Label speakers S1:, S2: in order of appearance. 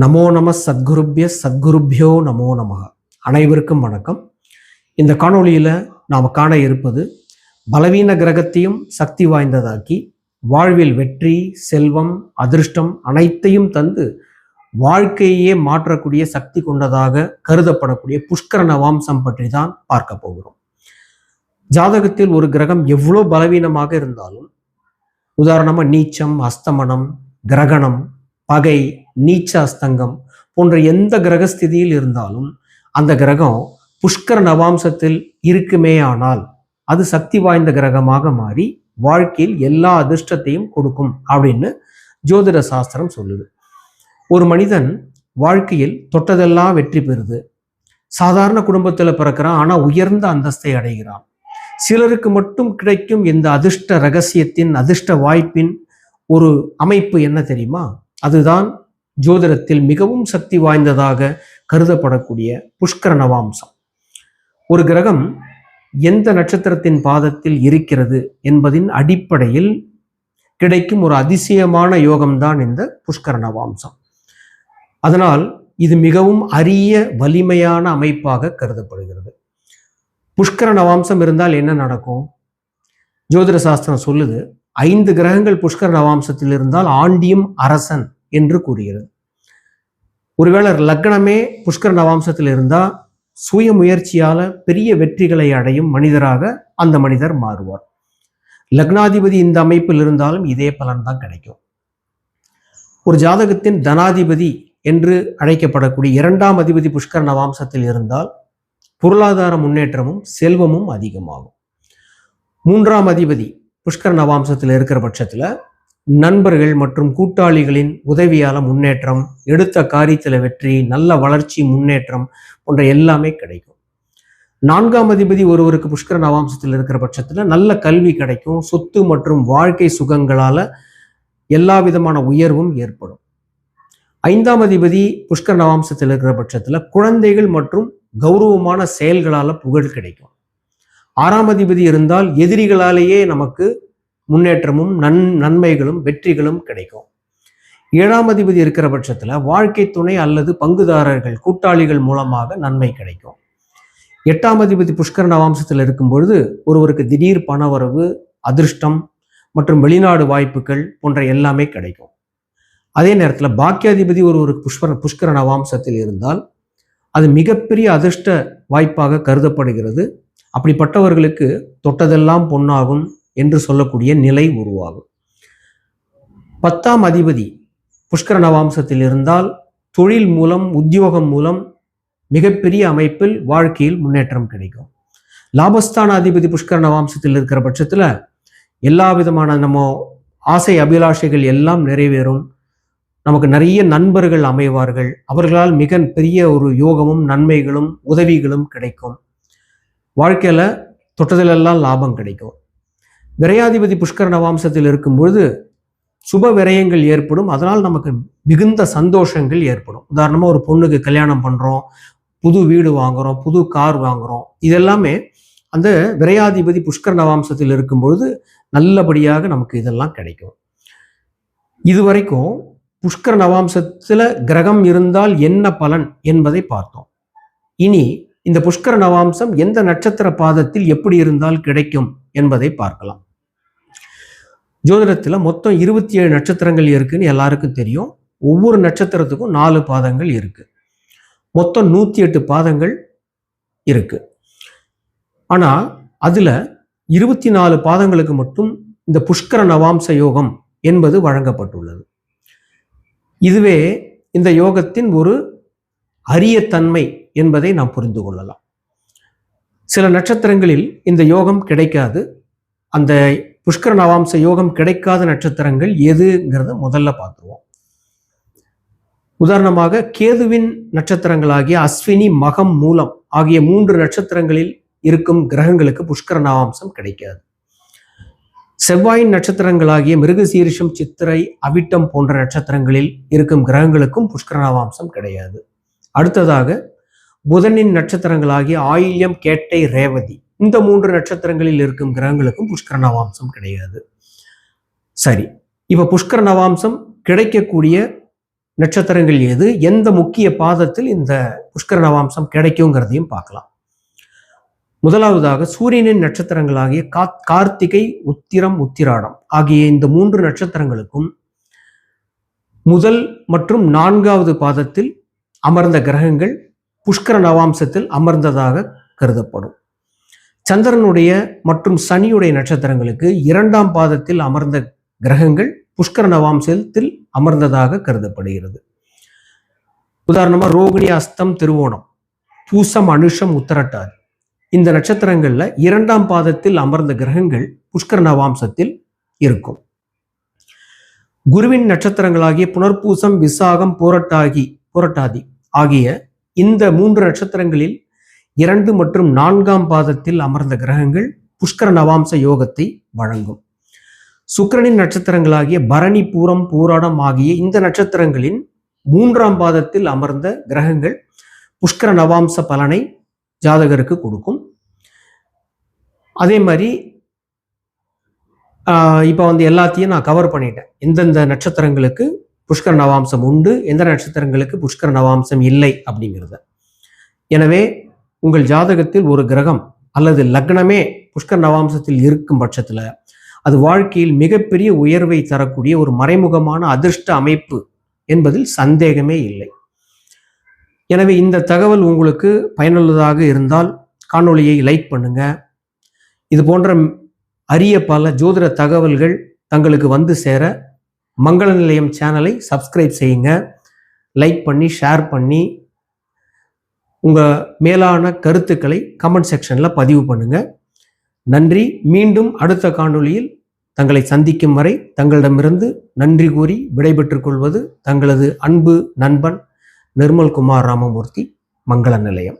S1: நமோ நம சத்குருபியோ நமோ நம. அனைவருக்கும் வணக்கம். இந்த காணொளியில் நாம் காண இருப்பது பலவீன கிரகத்தையும் சக்தி வாய்ந்ததாக்கி வாழ்வில் வெற்றி, செல்வம், அதிர்ஷ்டம் அனைத்தையும் தந்து வாழ்க்கையே மாற்றக்கூடிய சக்தி கொண்டதாக கருதப்படக்கூடிய புஷ்கர நவாம்சம் பற்றி தான் பார்க்க போகிறோம். ஜாதகத்தில் ஒரு கிரகம் எவ்வளோ பலவீனமாக இருந்தாலும், உதாரணமாக நீச்சம், அஸ்தமனம், கிரகணம், பகை, நீச்ச அஸ்தங்கம் போன்ற எந்த கிரகஸ்திதியில் இருந்தாலும் அந்த கிரகம் புஷ்கர நவாம்சத்தில் இருக்குமே ஆனால் அது சக்தி வாய்ந்த கிரகமாக மாறி வாழ்க்கையில் எல்லா அதிர்ஷ்டத்தையும் கொடுக்கும் அப்படின்னு ஜோதிட சாஸ்திரம் சொல்லுது. ஒரு மனிதன் வாழ்க்கையில் தொட்டதெல்லாம் வெற்றி பெறுது. சாதாரண குடும்பத்தில் பிறக்கிறான், ஆனால் உயர்ந்த அந்தஸ்தை அடைகிறான். சிலருக்கு மட்டும் கிடைக்கும் இந்த அதிர்ஷ்ட ரகசியத்தின், அதிர்ஷ்ட வாய்ப்பின் ஒரு அமைப்பு என்ன தெரியுமா? அதுதான் ஜோதிடத்தில் மிகவும் சக்தி வாய்ந்ததாக கருதப்படக்கூடிய புஷ்கர நவாம்சம். ஒரு கிரகம் எந்த நட்சத்திரத்தின் பாதத்தில் இருக்கிறது என்பதின் அடிப்படையில் கிடைக்கும் ஒரு அதிசயமான யோகம்தான் இந்த புஷ்கர நவாம்சம். அதனால் இது மிகவும் அரிய வலிமையான அமைப்பாக கருதப்படுகிறது. புஷ்கர நவாம்சம் இருந்தால் என்ன நடக்கும்? ஜோதிட சாஸ்திரம் சொல்லுது, 5 கிரகங்கள் புஷ்கர நவாம்சத்தில் இருந்தால் ஆண்டியும் அரசன் என்று கூறுகிறது. ஒருவேளை லக்னமே புஷ்கர நவாம்சத்தில் இருந்தால் சுய முயற்சியால பெரிய வெற்றிகளை அடையும் மனிதராக அந்த மனிதர் மாறுவார். லக்னாதிபதி இந்த அமைப்பில் இருந்தாலும் இதே பலன் தான் கிடைக்கும். ஒரு ஜாதகத்தின் தனாதிபதி என்று அழைக்கப்படக்கூடிய 2ஆம் அதிபதி புஷ்கர நவாம்சத்தில் இருந்தால் பொருளாதார முன்னேற்றமும் செல்வமும் அதிகமாகும். 3ஆம் அதிபதி புஷ்கர நவாம்சத்தில் இருக்கிற பட்சத்தில் நண்பர்கள் மற்றும் கூட்டாளிகளின் உதவியால முன்னேற்றம், எடுத்த காரியத்தில் வெற்றி, நல்ல வளர்ச்சி, முன்னேற்றம் போன்ற எல்லாமே கிடைக்கும். 4ஆம் அதிபதி ஒருவருக்கு புஷ்கர நவாம்சத்தில் இருக்கிற பட்சத்தில் நல்ல கல்வி கிடைக்கும். சொத்து மற்றும் வாழ்க்கை சுகங்களால எல்லா விதமான உயர்வும் ஏற்படும். 5ஆம் அதிபதி புஷ்கர நவாம்சத்தில் இருக்கிற பட்சத்தில் குழந்தைகள் மற்றும் கௌரவமான செயல்களால புகழ் கிடைக்கும். 6ஆம் அதிபதி இருந்தால் எதிரிகளாலேயே நமக்கு முன்னேற்றமும் நன்மைகளும் வெற்றிகளும் கிடைக்கும். 7ஆம் அதிபதி இருக்கிற பட்சத்தில் வாழ்க்கை துணை அல்லது பங்குதாரர்கள், கூட்டாளிகள் மூலமாக நன்மை கிடைக்கும். 8ஆம் அதிபதி புஷ்கர நவாம்சத்தில் இருக்கும் பொழுது ஒருவருக்கு திடீர் பணவரவு, அதிர்ஷ்டம் மற்றும் வெளிநாடு வாய்ப்புகள் போன்ற எல்லாமே கிடைக்கும். அதே நேரத்தில் பாக்கியாதிபதி ஒருவருக்கு புஷ்கர நவாம்சத்தில் இருந்தால் அது மிகப்பெரிய அதிர்ஷ்ட வாய்ப்பாக கருதப்படுகிறது. அப்படிப்பட்டவர்களுக்கு தொட்டதெல்லாம் பொன்னாகும் என்று சொல்லக்கூடிய நிலை உருவாகும். 10ஆம் அதிபதி புஷ்கர நவாம்சத்தில் இருந்தால் தொழில் மூலம், உத்தியோகம் மூலம் மிகப்பெரிய அமைப்பில் வாழ்க்கையில் முன்னேற்றம் கிடைக்கும். லாபஸ்தான அதிபதி புஷ்கர நவாம்சத்தில் இருக்கிற பட்சத்தில் எல்லா விதமான நம்ம ஆசை அபிலாஷைகள் எல்லாம் நிறைவேறும். நமக்கு நிறைய நண்பர்கள் அமைவார்கள். அவர்களால் மிக பெரிய ஒரு யோகமும் நன்மைகளும் உதவிகளும் கிடைக்கும். வாழ்க்கையில தொட்டதிலெல்லாம் லாபம் கிடைக்கும். விரையாதிபதி புஷ்கர நவாம்சத்தில் இருக்கும்பொழுது சுப விரயங்கள் ஏற்படும். அதனால் நமக்கு மிகுந்த சந்தோஷங்கள் ஏற்படும். உதாரணமாக ஒரு பொண்ணுக்கு கல்யாணம் பண்ணுறோம், புது வீடு வாங்குறோம், புது கார் வாங்குறோம். இதெல்லாமே அந்த விரையாதிபதி புஷ்கர நவாம்சத்தில் இருக்கும்பொழுது நல்லபடியாக நமக்கு இதெல்லாம் கிடைக்கும். இதுவரைக்கும் புஷ்கர நவாம்சத்தில் கிரகம் இருந்தால் என்ன பலன் என்பதை பார்த்தோம். இனி இந்த புஷ்கர நவாம்சம் எந்த நட்சத்திர பாதத்தில் எப்படி இருந்தால் கிடைக்கும் என்பதை பார்க்கலாம். ஜோதிடத்தில் மொத்தம் 27 நட்சத்திரங்கள் இருக்குன்னு எல்லாருக்கும் தெரியும். ஒவ்வொரு நட்சத்திரத்துக்கும் 4 பாதங்கள் இருக்கு. மொத்தம் 108 பாதங்கள் இருக்கு. ஆனா அதுல 24 பாதங்களுக்கு மட்டும் இந்த புஷ்கர நவாம்ச யோகம் என்பது வழங்கப்பட்டுள்ளது. இதுவே இந்த யோகத்தின் ஒரு அரிய தன்மை என்பதை நாம் புரிந்து கொள்ளலாம். சில நட்சத்திரங்களில் இந்த யோகம் கிடைக்காது. அந்த புஷ்கர நவாம்ச யோகம் கிடைக்காத நட்சத்திரங்கள் எதுங்கிறத முதல்ல பார்த்துருவோம். உதாரணமாக கேதுவின் நட்சத்திரங்களாகிய அஸ்வினி, மகம், மூலம் ஆகிய 3 நட்சத்திரங்களில் இருக்கும் கிரகங்களுக்கு புஷ்கர நவாம்சம் கிடைக்காது. செவ்வாயின் நட்சத்திரங்களாகிய மிருகசீரிஷம், சித்திரை, அவிட்டம் போன்ற நட்சத்திரங்களில் இருக்கும் கிரகங்களுக்கும் புஷ்கர நவாம்சம் கிடையாது. அடுத்ததாக புதனின் நட்சத்திரங்களாகிய ஆயில்யம், கேட்டை, ரேவதி இந்த 3 நட்சத்திரங்களில் இருக்கும் கிரகங்களுக்கும் புஷ்கர நவாம்சம் கிடையாது. சரி, இப்ப புஷ்கர நவாம்சம் கிடைக்கக்கூடிய நட்சத்திரங்கள் எது, எந்த முக்கிய பாதத்தில் இந்த புஷ்கர நவாம்சம் கிடைக்குங்கிறதையும் பார்க்கலாம். முதலாவதாக சூரியனின் நட்சத்திரங்களாகிய கார்த்திகை, உத்திரம், உத்திராடம் ஆகிய இந்த 3 நட்சத்திரங்களுக்கும் முதல் மற்றும் 4வது பாதத்தில் அமர்ந்த கிரகங்கள் புஷ்கர நவாம்சத்தில் அமர்ந்ததாக கருதப்படும். சந்திரனுடைய மற்றும் சனியுடைய நட்சத்திரங்களுக்கு 2ஆம் பாதத்தில் அமர்ந்த கிரகங்கள் புஷ்கர நவாம்சத்தில் அமர்ந்ததாக கருதப்படுகிறது. உதாரணமா ரோகிணி, அஸ்தம், திருவோணம், பூசம், அனுஷம், உத்தரட்டாதி இந்த நட்சத்திரங்கள்ல 2ஆம் பாதத்தில் அமர்ந்த கிரகங்கள் புஷ்கர நவாம்சத்தில் இருக்கும். குருவின் நட்சத்திரங்களாகிய புனர்பூசம், விசாகம், பூரட்டாதி ஆகிய இந்த 3 நட்சத்திரங்களில் 2 மற்றும் 4ஆம் பாதத்தில் அமர்ந்த கிரகங்கள் புஷ்கர நவாம்ச யோகத்தை வழங்கும். சுக்கிரனின் நட்சத்திரங்களாகிய பரணி, பூரம், பூராடம் ஆகிய இந்த நட்சத்திரங்களின் 3ஆம் பாதத்தில் அமர்ந்த கிரகங்கள் புஷ்கர நவாம்ச பலனை ஜாதகருக்கு கொடுக்கும். அதே மாதிரி இப்போ எல்லாத்தையும் நான் கவர் பண்ணிட்டேன். எந்தெந்த நட்சத்திரங்களுக்கு புஷ்கர நவாம்சம் உண்டு, எந்த நட்சத்திரங்களுக்கு புஷ்கர நவாம்சம் இல்லை அப்படிங்கிறத. எனவே உங்கள் ஜாதகத்தில் ஒரு கிரகம் அல்லது லக்னமே புஷ்கர நவாம்சத்தில் இருக்கும் பட்சத்தில் அது வாழ்க்கையில் மிகப்பெரிய உயர்வை தரக்கூடிய ஒரு மறைமுகமான அதிர்ஷ்ட அமைப்பு என்பதில் சந்தேகமே இல்லை. எனவே இந்த தகவல் உங்களுக்கு பயனுள்ளதாக இருந்தால் காணொளியை லைக் பண்ணுங்க. இது போன்ற அரிய பல ஜோதிட தகவல்கள் தங்களுக்கு வந்து சேர மங்கள நிலையம் சேனலை சப்ஸ்கிரைப் செய்யுங்க. லைக் பண்ணி ஷேர் பண்ணி உங்கள் மேலான கருத்துக்களை கமெண்ட் செக்ஷனில் பதிவு பண்ணுங்க. நன்றி. மீண்டும் அடுத்த காணொளியில் தங்களை சந்திக்கும் வரை தங்களிடமிருந்து நன்றி கூறி விடைபெற்றுக் கொள்வது தங்களது அன்பு நண்பன் நிர்மல்குமார் ராமமூர்த்தி, மங்கள நிலையம்.